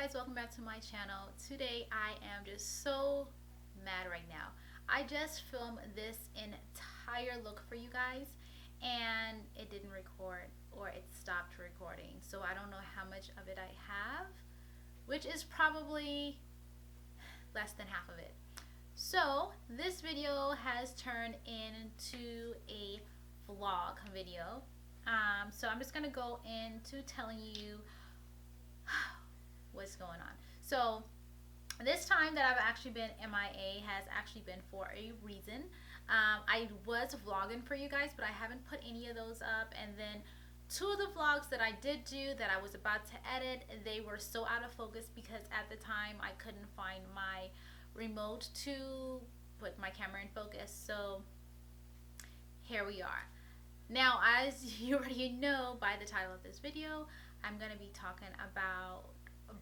guys, welcome back to my channel. Today I am just so mad right now. I just filmed this entire look for you guys and it didn't record, or it stopped recording. So I don't know how much of it I have, which is probably less than half of it. So this video has turned into a vlog video. So I'm just gonna go into telling you what's going on. So this time that I've actually been MIA has actually been for a reason. I was vlogging for you guys, but I haven't put any of those up. And then two of the vlogs that I did do that I was about to edit, they were so out of focus because at the time I couldn't find my remote to put my camera in focus. So here we are. Now, as you already know by the title of this video, I'm going to be talking about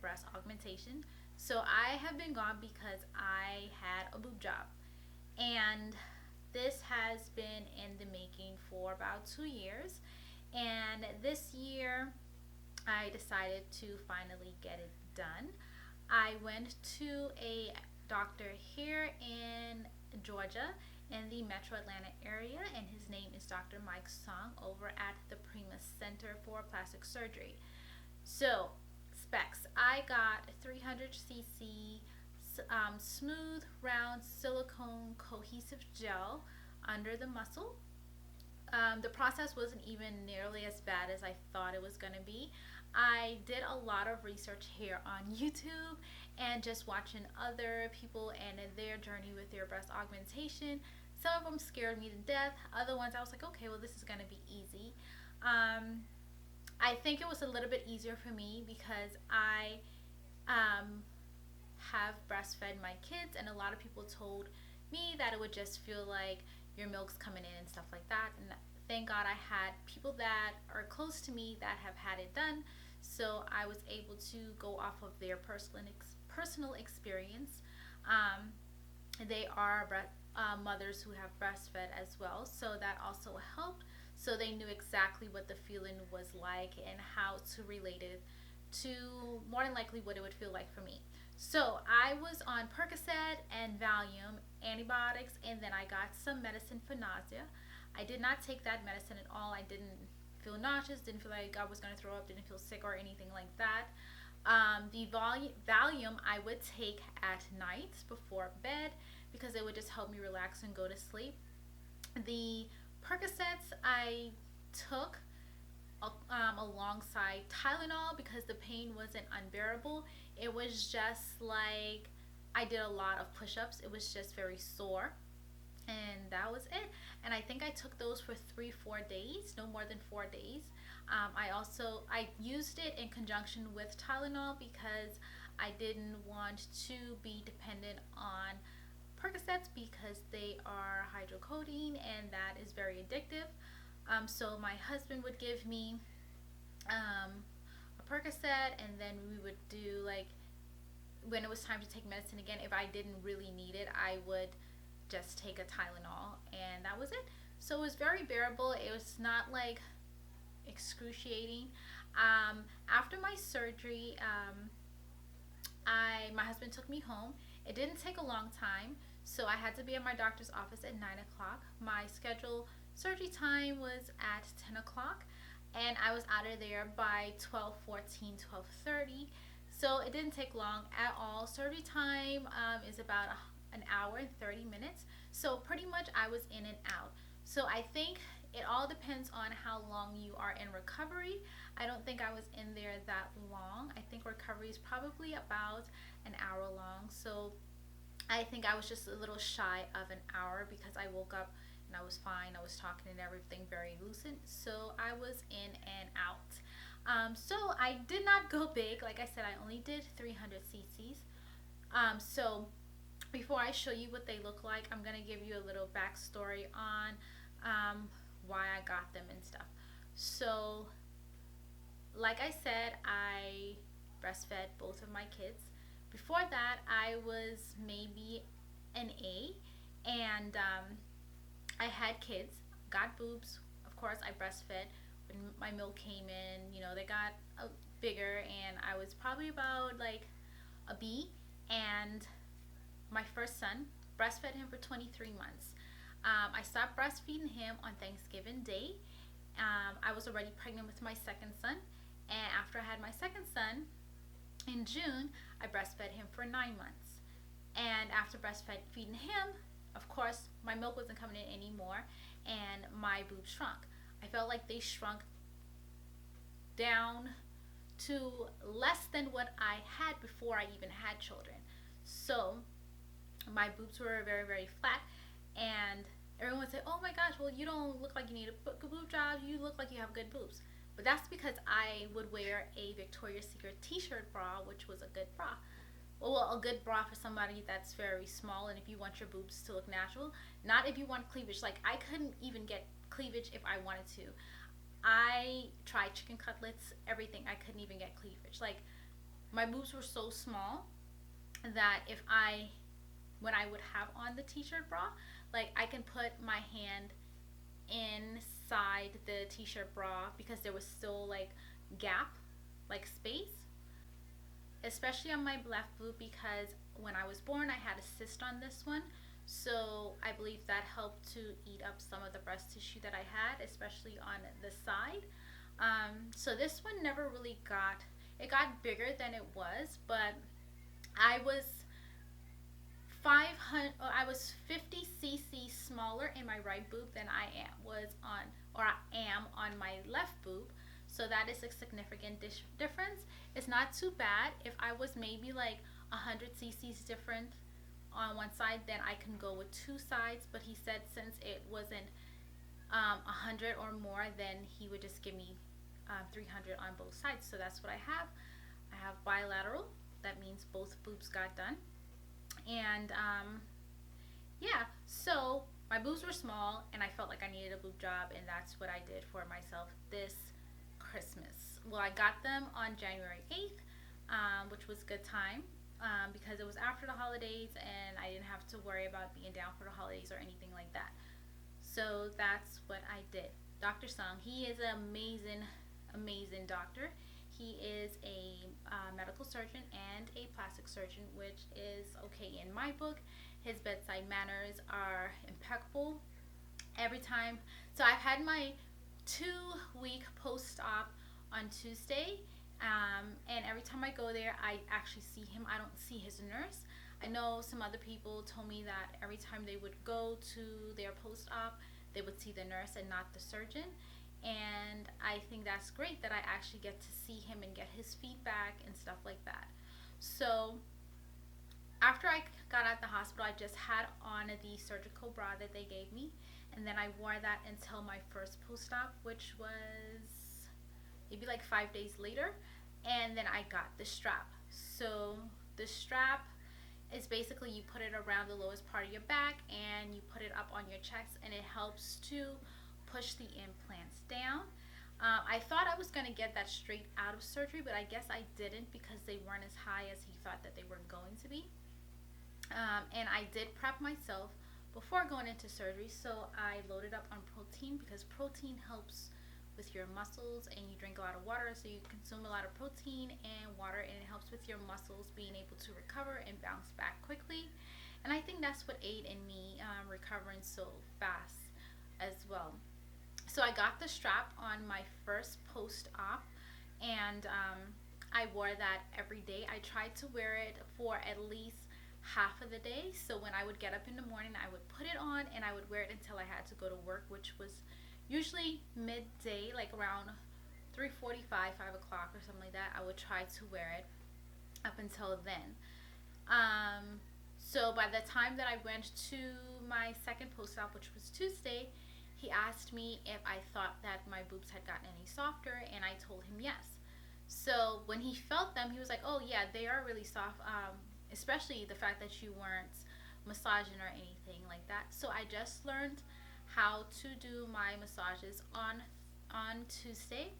breast augmentation. So I have been gone because I had a boob job, and this has been in the making for about 2 years. And this year I decided to finally get it done. I went to a doctor here in Georgia in the Metro Atlanta area, and his name is Dr. Mike Song over at the Prima Center for Plastic Surgery. So specs, I got 300cc smooth round silicone cohesive gel under the muscle. The process wasn't even nearly as bad as I thought it was going to be. I did a lot of research here on YouTube and just watching other people and their journey with their breast augmentation. Some of them scared me to death. Other ones I was like, okay, well, this is going to be easy. I think it was a little bit easier for me because I have breastfed my kids, and a lot of people told me that it would just feel like your milk's coming in and stuff like that. And thank God I had people that are close to me that have had it done, so I was able to go off of their personal experience. They are mothers who have breastfed as well, so that also helped. So they knew exactly what the feeling was like and how to relate it to more than likely what it would feel like for me. So I was on Percocet and Valium, antibiotics, and then I got some medicine for nausea. I did not take that medicine at all. I didn't feel nauseous, didn't feel like I was going to throw up, didn't feel sick or anything like that. The Valium I would take at night before bed because it would just help me relax and go to sleep. The Percocets I took alongside Tylenol because the pain wasn't unbearable. It was just like I did a lot of push-ups. It was just very sore, and that was it. And I think I took those for 3-4 days, no more than 4 days. I used it in conjunction with Tylenol because I didn't want to be dependent on Percocets because they are hydrocodone, and that is very addictive. So my husband would give me a Percocet, and then we would do, like, when it was time to take medicine again, if I didn't really need it, I would just take a Tylenol, and that was it. So it was very bearable. It was not like excruciating. After my surgery, my husband took me home. It didn't take a long time, so I had to be at my doctor's office at 9 o'clock. My scheduled surgery time was at 10 o'clock, and I was out of there by 12:14, 12:30. So it didn't take long at all. Surgery time is about an hour and 30 minutes. So pretty much I was in and out. So I think it all depends on how long you are in recovery. I don't think I was in there that long. I think recovery is probably about an hour long. So I think I was just a little shy of an hour because I woke up and I was fine. I was talking and everything very lucid. So I was in and out. So I did not go big. Like I said, I only did 300 cc's. So before I show you what they look like, I'm going to give you a little backstory on why I got them and stuff. So like I said, I breastfed both of my kids. Before that, I was maybe an A, and I had kids, got boobs. Of course, I breastfed. When my milk came in, they got bigger, and I was probably about like a B. And my first son, breastfed him for 23 months. I stopped breastfeeding him on Thanksgiving Day. I was already pregnant with my second son, and after I had my second son in June, I breastfed him for 9 months. And after breastfeeding him, of course, my milk wasn't coming in anymore, and my boobs shrunk. I felt like they shrunk down to less than what I had before I even had children. So my boobs were very, very flat, and everyone would say, "Oh my gosh, well, you don't look like you need a boob job. You look like you have good boobs." But that's because I would wear a Victoria's Secret t-shirt bra, which was a good bra. Well, a good bra for somebody that's very small, and if you want your boobs to look natural, not if you want cleavage. Like, I couldn't even get cleavage if I wanted to. I tried chicken cutlets, everything. I couldn't even get cleavage. Like, my boobs were so small that when I would have on the t-shirt bra, like, I can put my hand inside the t-shirt bra because there was still like gap, like space, especially on my left boob, because when I was born I had a cyst on this one. So I believe that helped to eat up some of the breast tissue that I had, especially on the side. So this one never really got bigger than it was, but I was 500 I was 50 cc smaller in my right boob than I am on my left boob. So that is a significant difference. It's not too bad. If I was maybe like 100 cc's different on one side, then I can go with two sides. But he said since it wasn't 100 or more, then he would just give me 300 on both sides. So that's what I have. I have bilateral. That means both boobs got done. And yeah, so my boobs were small, and I felt like I needed a boob job, and that's what I did for myself this Christmas. Well, I got them on January 8th, which was a good time, because it was after the holidays, and I didn't have to worry about being down for the holidays or anything like that. So that's what I did. Dr. Sung, he is an amazing, amazing doctor. He is a medical surgeon and a plastic surgeon, which is okay in my book. His bedside manners are impeccable every time. So I've had my 2-week post-op on Tuesday, and every time I go there, I actually see him. I don't see his nurse. I know some other people told me that every time they would go to their post-op, they would see the nurse and not the surgeon. And I think that's great that I actually get to see him and get his feedback and stuff like that. So after I got out the hospital, I just had on the surgical bra that they gave me, and then I wore that until my first post-op, which was maybe like 5 days later. And then I got the strap. So the strap is basically, you put it around the lowest part of your back and you put it up on your chest, and it helps to push the implants down. I thought I was going to get that straight out of surgery, but I guess I didn't, because they weren't as high as he thought that they were going to be. And I did prep myself before going into surgery, so I loaded up on protein, because protein helps with your muscles, and you drink a lot of water, so you consume a lot of protein and water, and it helps with your muscles being able to recover and bounce back quickly. And I think that's what aided in me recovering so fast as well. So I got the strap on my first post-op, and I wore that every day. I tried to wear it for at least half of the day. So when I would get up in the morning, I would put it on, and I would wear it until I had to go to work, which was usually midday, like around 3:45, 5 o'clock or something like that. I would try to wear it up until then. So by the time that I went to my second post-op, which was Tuesday, he asked me if I thought that my boobs had gotten any softer, and I told him yes. So when he felt them, he was like, "Oh yeah, they are really soft, especially the fact that you weren't massaging or anything like that." So I just learned how to do my massages on Tuesday,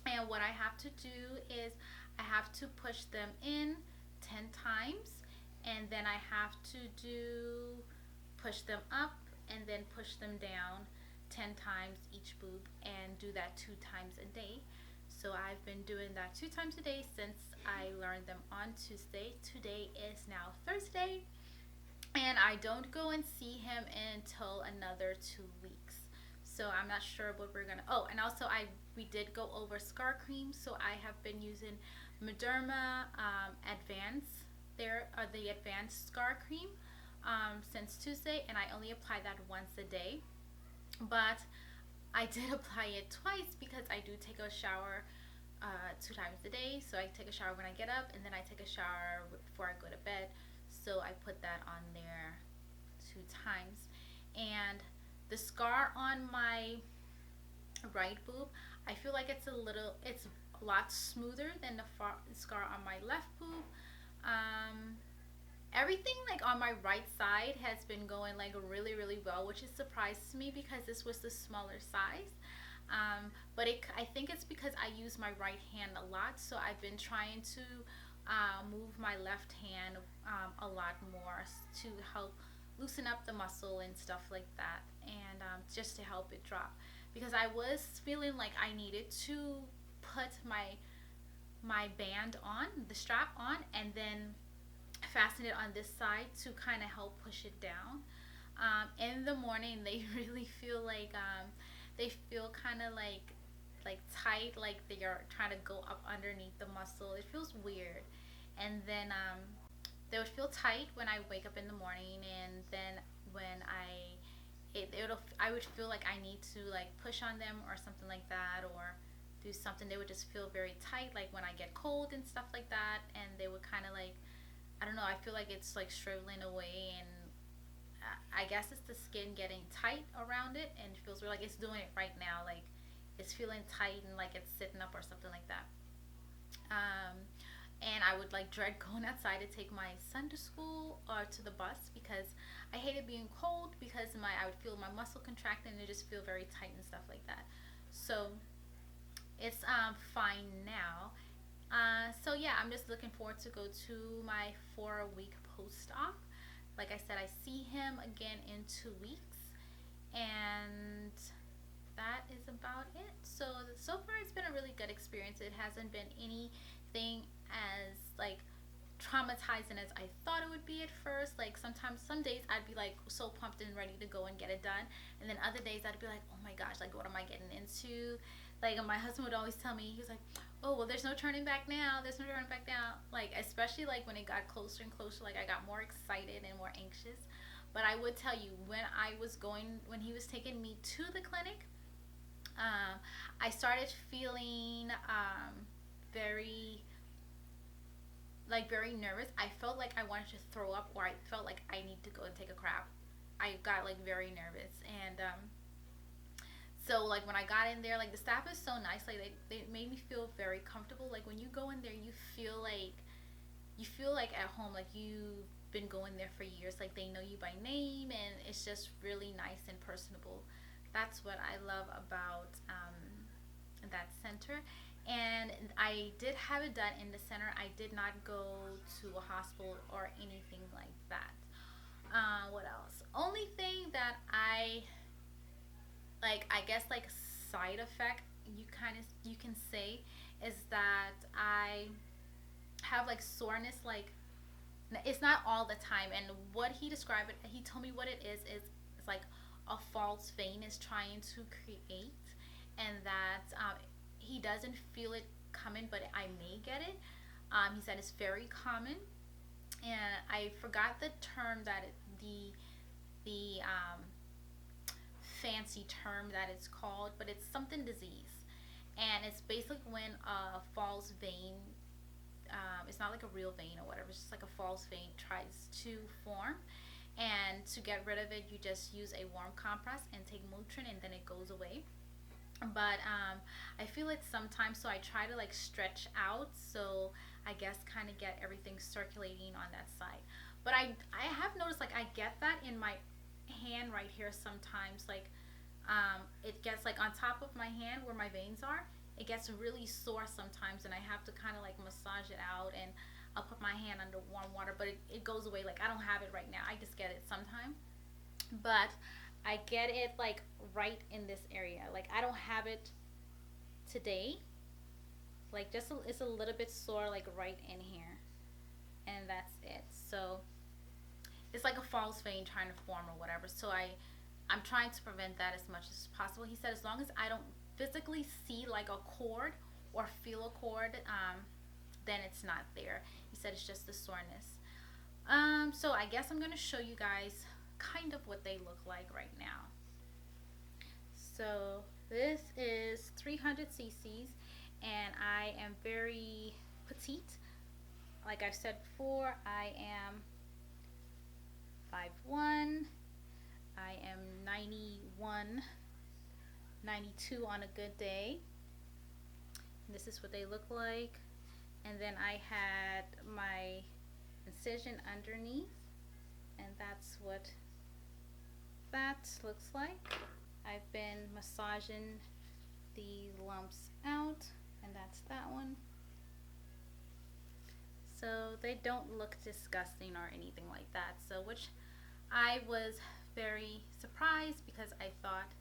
and what I have to do is I have to push them in 10 times, and then I have to push them up and then push them down 10 times each boob, and do that 2 times a day. So I've been doing that 2 times a day since I learned them on Tuesday. Today is now Thursday, and I don't go and see him until another 2 weeks. So I'm not sure what we're gonna. Oh, and also we did go over scar cream. So I have been using Mederma Advance. There are the advanced scar cream since Tuesday, and I only apply that once a day. But I did apply it twice because I do take a shower 2 times a day. So I take a shower when I get up, and then I take a shower before I go to bed. So I put that on there 2 times. And the scar on my right boob, I feel like it's a lot smoother than the scar on my left boob. Um, Everything like on my right side has been going like really well, which is surprised to me because this was the smaller size. But I think it's because I use my right hand a lot, so I've been trying to move my left hand a lot more to help loosen up the muscle and stuff like that, and just to help it drop, because I was feeling like I needed to put my band on, the strap on, and then fasten it on this side to kind of help push it down. In the morning, they really feel like they feel kind of like tight, like they are trying to go up underneath the muscle. It feels weird, and then they would feel tight when I wake up in the morning, and then when I would feel like I need to like push on them or something like that, or do something. They would just feel very tight, like when I get cold and stuff like that, and they would kind of like, I don't know, I feel like it's like shriveling away, and I guess it's the skin getting tight around it, and it feels like it's doing it right now, like it's feeling tight and like it's sitting up or something like that. Um, and I would like dread going outside to take my son to school or to the bus because I hated being cold, because I would feel my muscle contract and it just feel very tight and stuff like that. So it's fine now. So yeah, I'm just looking forward to go to my 4-week post-op. Like I said, I see him again in 2 weeks, and that is about it. So far it's been a really good experience. It hasn't been anything as like traumatizing as I thought it would be at first. Like sometimes, some days I'd be like so pumped and ready to go and get it done, and then other days I'd be like, oh my gosh, like what am I getting into? Like my husband would always tell me, he was like, oh well, there's no turning back now, there's no turning back now. Like especially like when it got closer and closer, like I got more excited and more anxious. But I would tell you, when he was taking me to the clinic, I started feeling very very nervous. I felt like I wanted to throw up, or I felt like I need to go and take a crap. I got like very nervous, and so like when I got in there, like the staff is so nice. Like they made me feel very comfortable. Like when you go in there, you feel like at home, like you've been going there for years. Like they know you by name, and it's just really nice and personable. That's what I love about that center. And I did have it done in the center. I did not go to a hospital or anything like that. What else? Only thing that I guess like side effect you can say is that I have like soreness, like it's not all the time. And what he described it, he told me what it is it's like a false vein is trying to create, and that he doesn't feel it coming, but I may get it. He said it's very common, and I forgot the term the fancy term that it's called, but it's something disease, and it's basically when a false vein, it's not like a real vein or whatever, it's just like a false vein tries to form, and to get rid of it, you just use a warm compress and take Motrin, and then it goes away. But I feel it sometimes, so I try to like stretch out, so I guess kind of get everything circulating on that side. But I have noticed like I get that in my hand right here sometimes, like it gets like on top of my hand where my veins are, it gets really sore sometimes, and I have to kind of like massage it out, and I'll put my hand under warm water, but it goes away. Like I don't have it right now, I just get it sometime, but I get it like right in this area. Like I don't have it today, like just it's a little bit sore like right in here, and that's it. So it's like a false vein trying to form or whatever. So I'm trying to prevent that as much as possible. He said as long as I don't physically see like a cord or feel a cord, then it's not there. He said it's just the soreness. So I guess I'm gonna show you guys kind of what they look like right now. So this is 300 cc's, and I am very petite. Like I said before, I am 5'1". I am 91, 92 on a good day. This is what they look like. And then I had my incision underneath, and that's what that looks like. I've been massaging the lumps out, and that's that one. So they don't look disgusting or anything like that. So which I was very surprised because I thought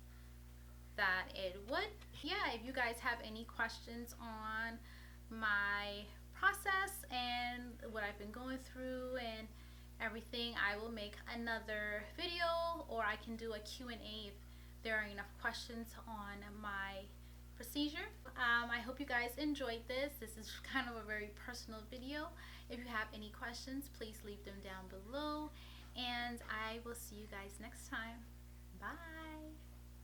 that it would. Yeah, if you guys have any questions on my process and what I've been going through and everything, I will make another video, or I can do a Q&A if there are enough questions on my procedure. I hope you guys enjoyed this. This is kind of a very personal video. If you have any questions, please leave them down below, and I will see you guys next time. Bye.